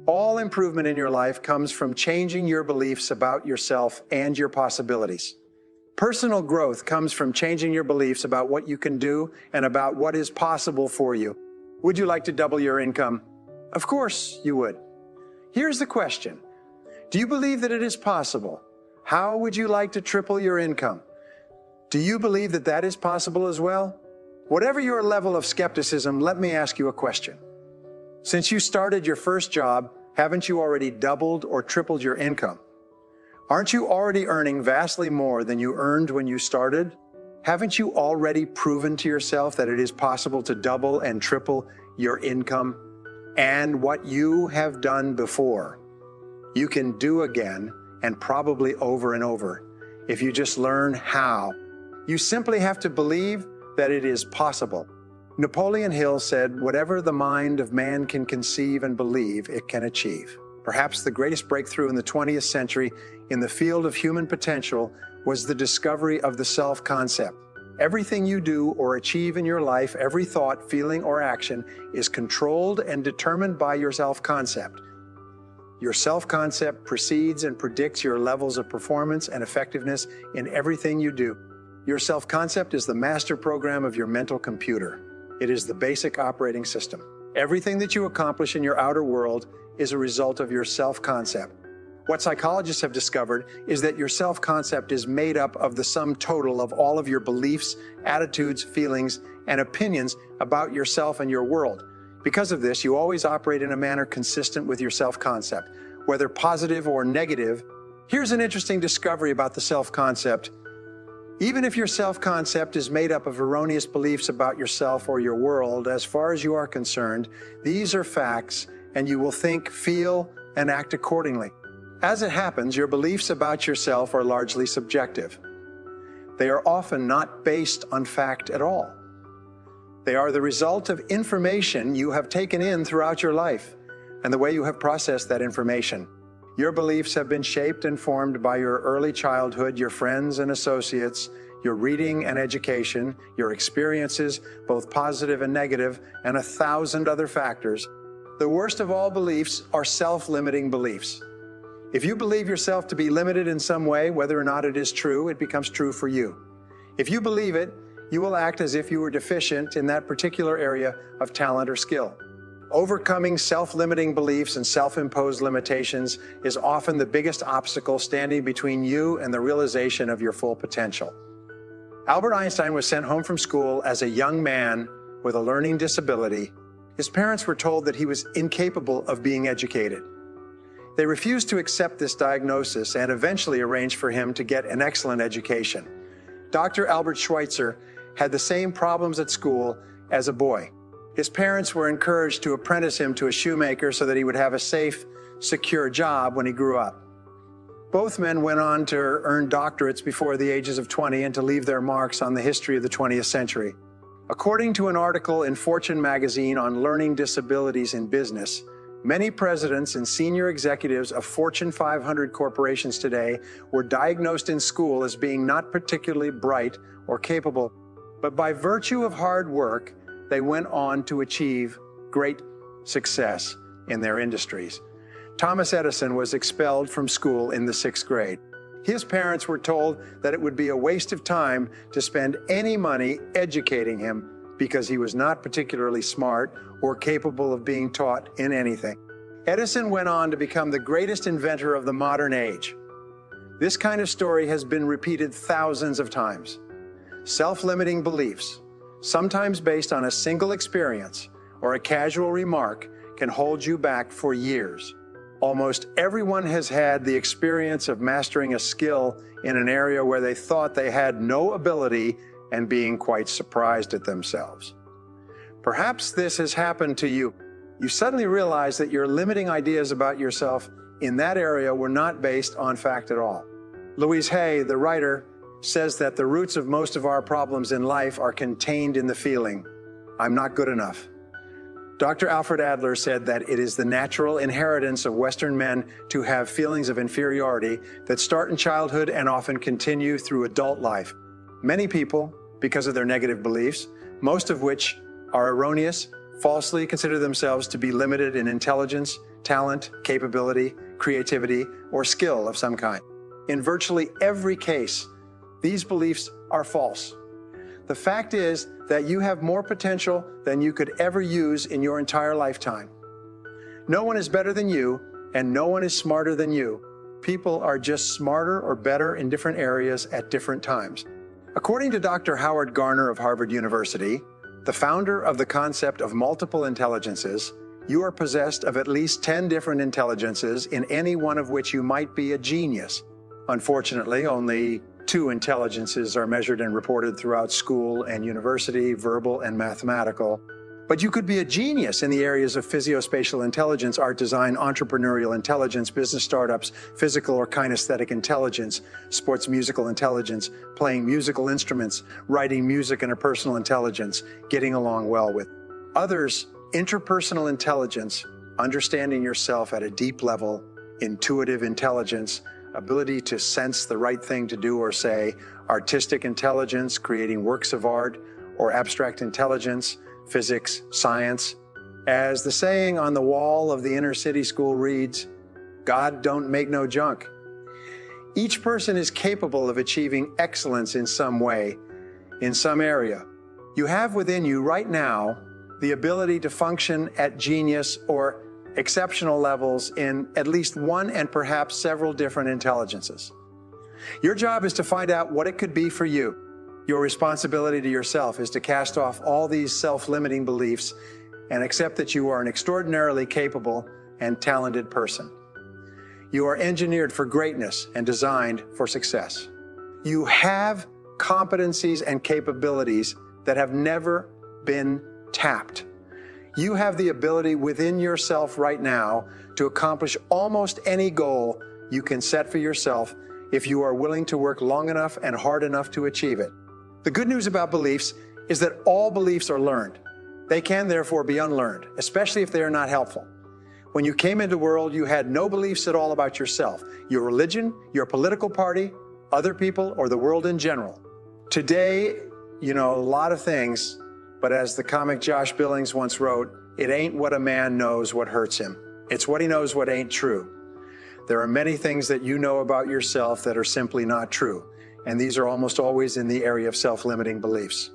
All improvement in your life comes from changing your beliefs about yourself and your possibilities. Personal growth comes from changing your beliefs about what you can do and about what is possible for you. Would you like to double your income? Of course you would. Here's the question. Do you believe that it is possible? How would you like to triple your income? Do you believe that that is possible as well? Whatever your level of skepticism, let me ask you a question. Since you started your first job, haven't you already doubled or tripled your income? Aren't you already earning vastly more than you earned when you started? Haven't you already proven to yourself that it is possible to double and triple your income? And what you have done before, you can do again, and probably over and over, if you just learn how. You simply have to believe that it is possible. Napoleon Hill said, "Whatever the mind of man can conceive and believe, it can achieve." Perhaps the greatest breakthrough in the 20th century in the field of human potential was the discovery of the self-concept. Everything you do or achieve in your life, every thought, feeling, or action is controlled and determined by your self-concept. Your self-concept precedes and predicts your levels of performance and effectiveness in everything you do. Your self-concept is the master program of your mental computer. It is the basic operating system. Everything that you accomplish in your outer world is a result of your self-concept. What psychologists have discovered is that your self-concept is made up of the sum total of all of your beliefs, attitudes, feelings, and opinions about yourself and your world. Because of this, you always operate in a manner consistent with your self-concept, whether positive or negative. Here's an interesting discovery about the self-concept. Even if your self-concept is made up of erroneous beliefs about yourself or your world, as far as you are concerned, these are facts, and you will think, feel, and act accordingly. As it happens, your beliefs about yourself are largely subjective. They are often not based on fact at all. They are the result of information you have taken in throughout your life and the way you have processed that information. Your beliefs have been shaped and formed by your early childhood, your friends and associates, your reading and education, your experiences, both positive and negative, and 1,000 other factors. The worst of all beliefs are self-limiting beliefs. If you believe yourself to be limited in some way, whether or not it is true, it becomes true for you. If you believe it, you will act as if you were deficient in that particular area of talent or skill. Overcoming self-limiting beliefs and self-imposed limitations is often the biggest obstacle standing between you and the realization of your full potential. Albert Einstein was sent home from school as a young man with a learning disability. His parents were told that he was incapable of being educated. They refused to accept this diagnosis and eventually arranged for him to get an excellent education. Dr. Albert Schweitzer had the same problems at school as a boy. His parents were encouraged to apprentice him to a shoemaker so that he would have a safe, secure job when he grew up. Both men went on to earn doctorates before the ages of 20 and to leave their marks on the history of the 20th century. According to an article in Fortune magazine on learning disabilities in business, many presidents and senior executives of Fortune 500 corporations today were diagnosed in school as being not particularly bright or capable, but by virtue of hard work, they went on to achieve great success in their industries. Thomas Edison was expelled from school in the 6th grade. His parents were told that it would be a waste of time to spend any money educating him because he was not particularly smart or capable of being taught in anything. Edison went on to become the greatest inventor of the modern age. This kind of story has been repeated thousands of times. Self-limiting beliefs, sometimes based on a single experience or a casual remark, can hold you back for years. Almost everyone has had the experience of mastering a skill in an area where they thought they had no ability and being quite surprised at themselves. Perhaps this has happened to you. You suddenly realize that your limiting ideas about yourself in that area were not based on fact at all. Louise Hay, the writer, says that the roots of most of our problems in life are contained in the feeling, "I'm not good enough." Dr. Alfred Adler said that it is the natural inheritance of Western men to have feelings of inferiority that start in childhood and often continue through adult life. Many people, because of their negative beliefs, most of which are erroneous, falsely consider themselves to be limited in intelligence, talent, capability, creativity, or skill of some kind. In virtually every case, these beliefs are false. The fact is that you have more potential than you could ever use in your entire lifetime. No one is better than you, and no one is smarter than you. People are just smarter or better in different areas at different times. According to Dr. Howard Gardner of Harvard University, the founder of the concept of multiple intelligences, you are possessed of at least 10 different intelligences, in any one of which you might be a genius. Unfortunately, only 2 intelligences are measured and reported throughout school and university, verbal and mathematical. But you could be a genius in the areas of physiospatial intelligence, art design, entrepreneurial intelligence, business startups, physical or kinesthetic intelligence, sports musical intelligence, playing musical instruments, writing music, and interpersonal intelligence, getting along well with others. Interpersonal intelligence, understanding yourself at a deep level, intuitive intelligence, ability to sense the right thing to do or say, artistic intelligence, creating works of art, or abstract intelligence, physics, science. As the saying on the wall of the inner city school reads, God don't make no junk. Each person is capable of achieving excellence in some way, in some area. You have within you right now the ability to function at genius or exceptional levels in at least one and perhaps several different intelligences. Your job is to find out what it could be for you. Your responsibility to yourself is to cast off all these self-limiting beliefs and accept that you are an extraordinarily capable and talented person. You are engineered for greatness and designed for success. You have competencies and capabilities that have never been tapped. You have the ability within yourself right now to accomplish almost any goal you can set for yourself if you are willing to work long enough and hard enough to achieve it. The good news about beliefs is that all beliefs are learned. They can therefore be unlearned, especially if they are not helpful. When you came into the world, you had no beliefs at all about yourself, your religion, your political party, other people, or the world in general. Today, you know a lot of things, but as the comic Josh Billings once wrote, it ain't what a man knows what hurts him. It's what he knows what ain't true. There are many things that you know about yourself that are simply not true, and these are almost always in the area of self-limiting beliefs.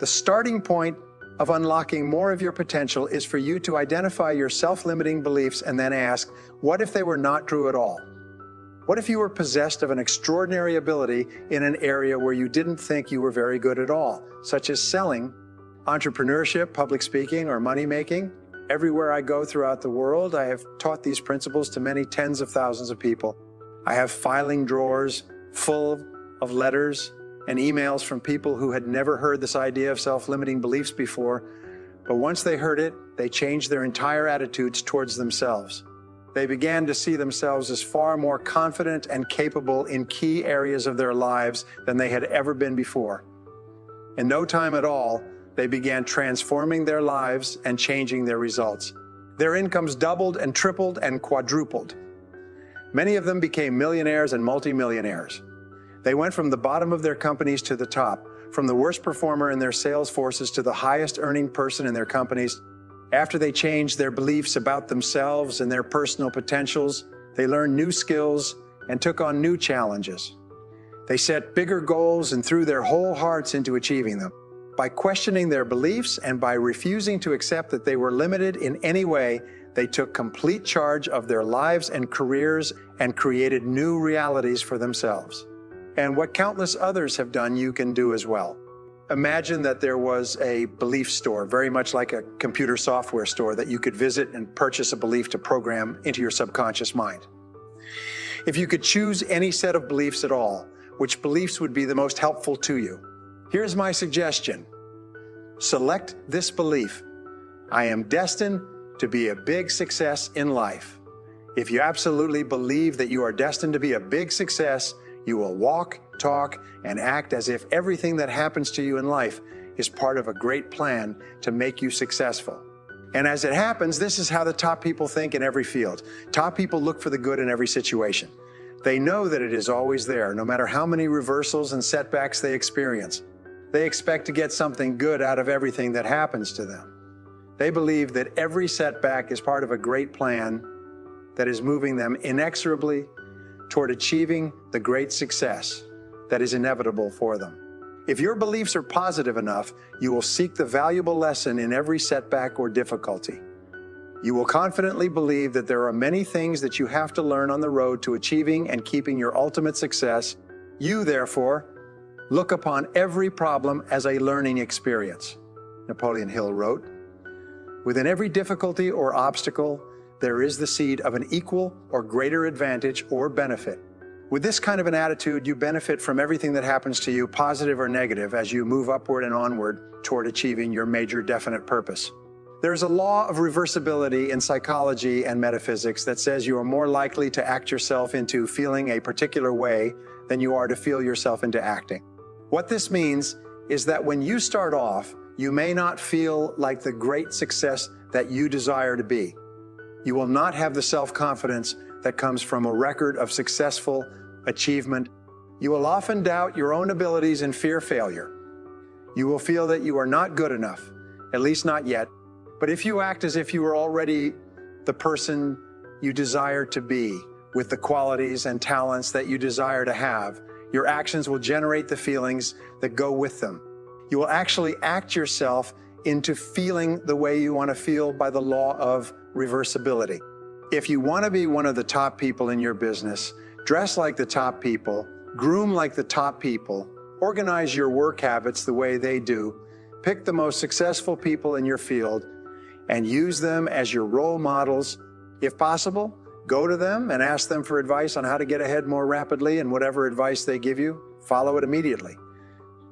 The starting point of unlocking more of your potential is for you to identify your self-limiting beliefs and then ask, what if they were not true at all? What if you were possessed of an extraordinary ability in an area where you didn't think you were very good at all, such as selling, entrepreneurship, public speaking, or money making? Everywhere I go throughout the world, I have taught these principles to many tens of thousands of people. I have filing drawers full of letters and emails from people who had never heard this idea of self-limiting beliefs before, but once they heard it, they changed their entire attitudes towards themselves. They began to see themselves as far more confident and capable in key areas of their lives than they had ever been before. In no time at all, they began transforming their lives and changing their results. Their incomes doubled and tripled and quadrupled. Many of them became millionaires and multimillionaires. They went from the bottom of their companies to the top, from the worst performer in their sales forces to the highest earning person in their companies. After they changed their beliefs about themselves and their personal potentials, they learned new skills and took on new challenges. They set bigger goals and threw their whole hearts into achieving them. By questioning their beliefs and by refusing to accept that they were limited in any way, they took complete charge of their lives and careers and created new realities for themselves. And what countless others have done, you can do as well. Imagine that there was a belief store, very much like a computer software store, that you could visit and purchase a belief to program into your subconscious mind. If you could choose any set of beliefs at all, which beliefs would be the most helpful to you? Here's my suggestion. Select this belief. I am destined to be a big success in life. If you absolutely believe that you are destined to be a big success, you will walk, talk, and act as if everything that happens to you in life is part of a great plan to make you successful. And as it happens, this is how the top people think in every field. Top people look for the good in every situation. They know that it is always there, no matter how many reversals and setbacks they experience. They expect to get something good out of everything that happens to them. They believe that every setback is part of a great plan that is moving them inexorably toward achieving the great success that is inevitable for them. If your beliefs are positive enough, you will seek the valuable lesson in every setback or difficulty. You will confidently believe that there are many things that you have to learn on the road to achieving and keeping your ultimate success. You, therefore, look upon every problem as a learning experience. Napoleon Hill wrote, "Within every difficulty or obstacle, there is the seed of an equal or greater advantage or benefit." With this kind of an attitude, you benefit from everything that happens to you, positive or negative, as you move upward and onward toward achieving your major definite purpose. There's a law of reversibility in psychology and metaphysics that says you are more likely to act yourself into feeling a particular way than you are to feel yourself into acting. What this means is that when you start off, you may not feel like the great success that you desire to be. You will not have the self-confidence that comes from a record of successful achievement. You will often doubt your own abilities and fear failure. You will feel that you are not good enough, at least not yet. But if you act as if you were already the person you desire to be, with the qualities and talents that you desire to have, your actions will generate the feelings that go with them. You will actually act yourself into feeling the way you want to feel by the law of reversibility. If you want to be one of the top people in your business, dress like the top people, groom like the top people, organize your work habits the way they do, pick the most successful people in your field, and use them as your role models. If possible, go to them and ask them for advice on how to get ahead more rapidly, and whatever advice they give you, follow it immediately.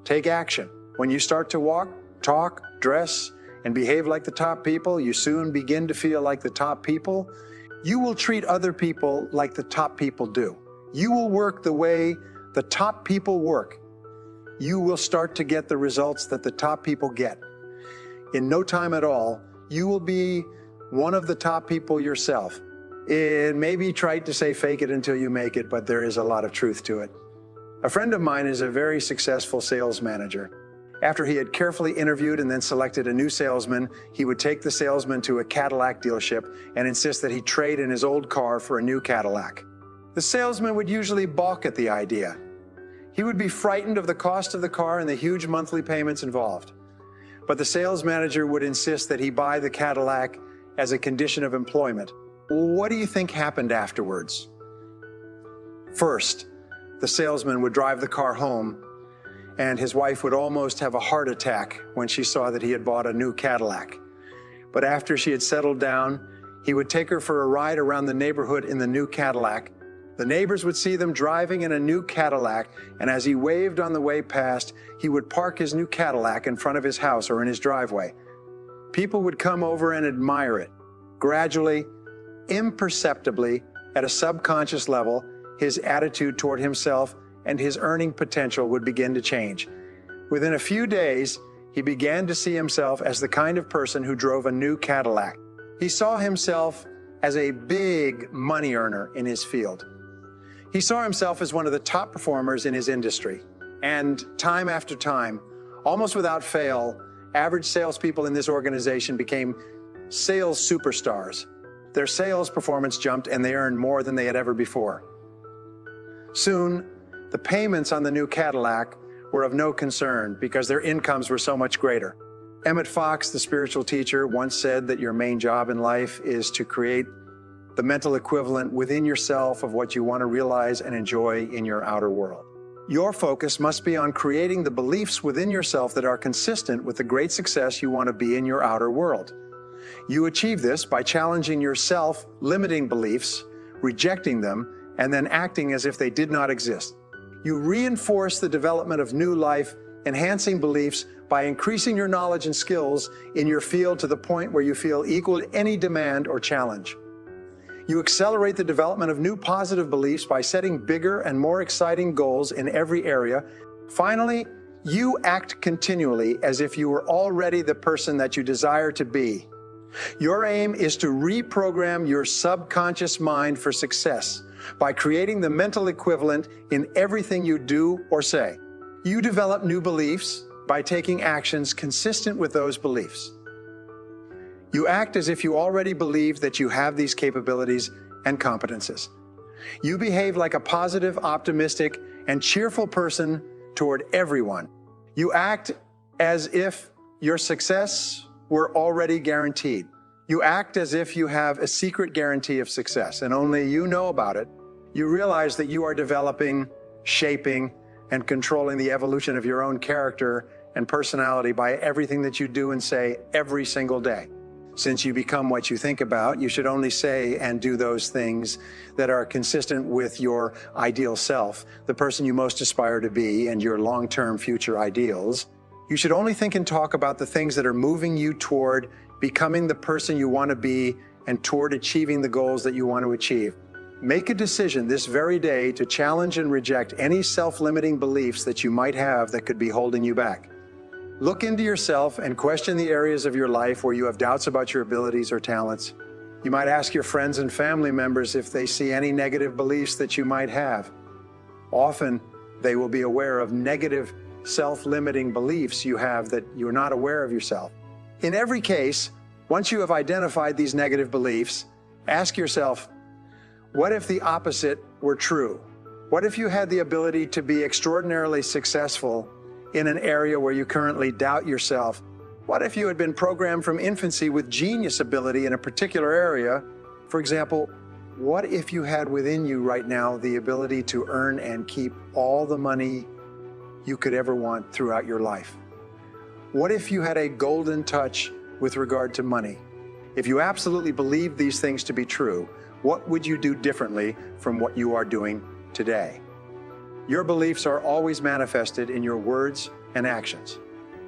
Take action. When you start to walk, talk, dress, and behave like the top people, you soon begin to feel like the top people. You will treat other people like the top people do. You will work the way the top people work. You will start to get the results that the top people get. In no time at all, you will be one of the top people yourself. It may be trite to say fake it until you make it, but there is a lot of truth to it. A friend of mine is a very successful sales manager. After he had carefully interviewed and then selected a new salesman, he would take the salesman to a Cadillac dealership and insist that he trade in his old car for a new Cadillac. The salesman would usually balk at the idea. He would be frightened of the cost of the car and the huge monthly payments involved. But the sales manager would insist that he buy the Cadillac as a condition of employment. What do you think happened afterwards? First, the salesman would drive the car home, and his wife would almost have a heart attack when she saw that he had bought a new Cadillac. But after she had settled down, he would take her for a ride around the neighborhood in the new Cadillac. The neighbors would see them driving in a new Cadillac, and as he waved on the way past, he would park his new Cadillac in front of his house or in his driveway. People would come over and admire it. Gradually, imperceptibly, at a subconscious level, his attitude toward himself and his earning potential would begin to change. Within a few days, he began to see himself as the kind of person who drove a new Cadillac. He saw himself as a big money earner in his field. He saw himself as one of the top performers in his industry. And time after time, almost without fail, average salespeople in this organization became sales superstars. Their sales performance jumped and they earned more than they had ever before. Soon, the payments on the new Cadillac were of no concern because their incomes were so much greater. Emmett Fox, the spiritual teacher, once said that your main job in life is to create the mental equivalent within yourself of what you want to realize and enjoy in your outer world. Your focus must be on creating the beliefs within yourself that are consistent with the great success you want to be in your outer world. You achieve this by challenging your self-limiting beliefs, rejecting them, and then acting as if they did not exist. You reinforce the development of new life, enhancing beliefs by increasing your knowledge and skills in your field to the point where you feel equal to any demand or challenge. You accelerate the development of new positive beliefs by setting bigger and more exciting goals in every area. Finally, you act continually as if you were already the person that you desire to be. Your aim is to reprogram your subconscious mind for success by creating the mental equivalent in everything you do or say. You develop new beliefs by taking actions consistent with those beliefs. You act as if you already believe that you have these capabilities and competences. You behave like a positive, optimistic, and cheerful person toward everyone. You act as if your success were already guaranteed. You act as if you have a secret guarantee of success, and only you know about it. You realize that you are developing, shaping, and controlling the evolution of your own character and personality by everything that you do and say every single day. Since you become what you think about, you should only say and do those things that are consistent with your ideal self, the person you most aspire to be, and your long-term future ideals. You should only think and talk about the things that are moving you toward becoming the person you want to be and toward achieving the goals that you want to achieve. Make a decision this very day to challenge and reject any self-limiting beliefs that you might have that could be holding you back. Look into yourself and question the areas of your life where you have doubts about your abilities or talents. You might ask your friends and family members if they see any negative beliefs that you might have. Often, they will be aware of negative self-limiting beliefs you have that you're not aware of yourself. In every case, once you have identified these negative beliefs, ask yourself, what if the opposite were true? What if you had the ability to be extraordinarily successful in an area where you currently doubt yourself? What if you had been programmed from infancy with genius ability in a particular area? For example, what if you had within you right now the ability to earn and keep all the money you could ever want throughout your life? What if you had a golden touch with regard to money? If you absolutely believe these things to be true, what would you do differently from what you are doing today? Your beliefs are always manifested in your words and actions.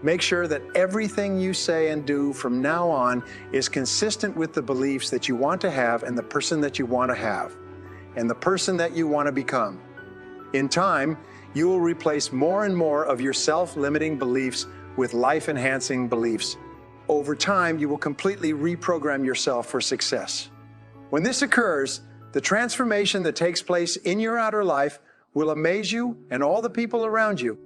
Make sure that everything you say and do from now on is consistent with the beliefs that you want to have and the person that you want to have and the person that you want to become. In time, you will replace more and more of your self-limiting beliefs with life-enhancing beliefs. Over time, you will completely reprogram yourself for success. When this occurs, the transformation that takes place in your outer life will amaze you and all the people around you.